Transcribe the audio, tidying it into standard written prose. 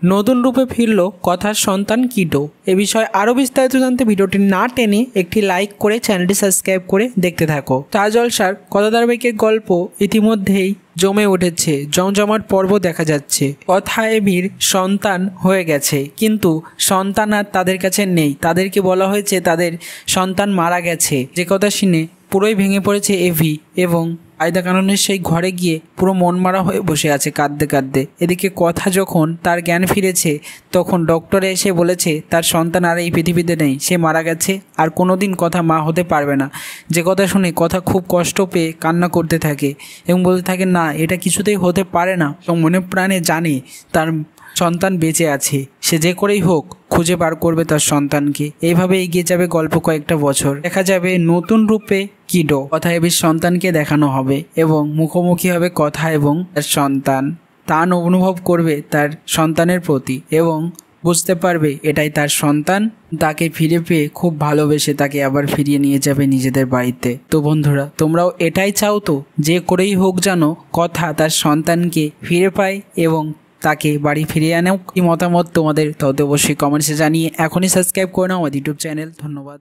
নতুন রূপে ফিরল কথার সন্তান কিটো। এ বিষয়ে আরও বিস্তারিত জানতে ভিডিওটি না টেনে একটি লাইক করে চ্যানেলটি সাবস্ক্রাইব করে দেখতে থাকো। স্টার জলসার কথা ধারাবাহিকের গল্প ইতিমধ্যেই জমে উঠেছে, জমজমাট পর্ব দেখা যাচ্ছে। কথা এভির সন্তান হয়ে গেছে, কিন্তু সন্তান আর তাদের কাছে নেই। তাদেরকে বলা হয়েছে তাদের সন্তান মারা গেছে। যে কথা শুনে পুরোই ভেঙে পড়েছে এভি এবং কায়দা কানুনের সেই ঘরে গিয়ে পুরো মনমারা হয়ে বসে আছে কাঁদতে কাঁদতে। এদিকে কথা যখন তার জ্ঞান ফিরেছে তখন ডক্টর এসে বলেছে তার সন্তান আর এই পৃথিবীতে নেই, সে মারা গেছে, আর কোনোদিন কথা মা হতে পারবে না। যে কথা শুনে কথা খুব কষ্ট পেয়ে কান্না করতে থাকে এবং বলতে থাকে না, এটা কিছুতেই হতে পারে না। এবং মনে প্রাণে জানে তার সন্তান বেঁচে আছে, সে যে করেই হোক খুঁজে বার করবে তার সন্তানকে। এইভাবে এগিয়ে যাবে গল্প কয়েকটা বছর। দেখা যাবে নতুন রূপে কিডো কথা এভির সন্তানকে দেখানো হবে এবং মুখোমুখি হবে কথা এবং তার সন্তান। টান অনুভব করবে তার সন্তানের প্রতি এবং বুঝতে পারবে এটাই তার সন্তান। তাকে ফিরে পেয়ে খুব ভালোবেসে তাকে আবার ফিরিয়ে নিয়ে যাবে নিজেদের বাড়িতে। তো বন্ধুরা, তোমরাও এটাই চাও তো যে করেই হোক যেন কথা তার সন্তানকে ফিরে পায় এবং তাকে বাড়ি ফিরিয়ে আনেও? কি মতামত তোমাদের, তত অবশ্যই কমেন্টসে জানিয়ে এখনই সাবস্ক্রাইব করে নাও আমাদের ইউটিউব চ্যানেল। ধন্যবাদ।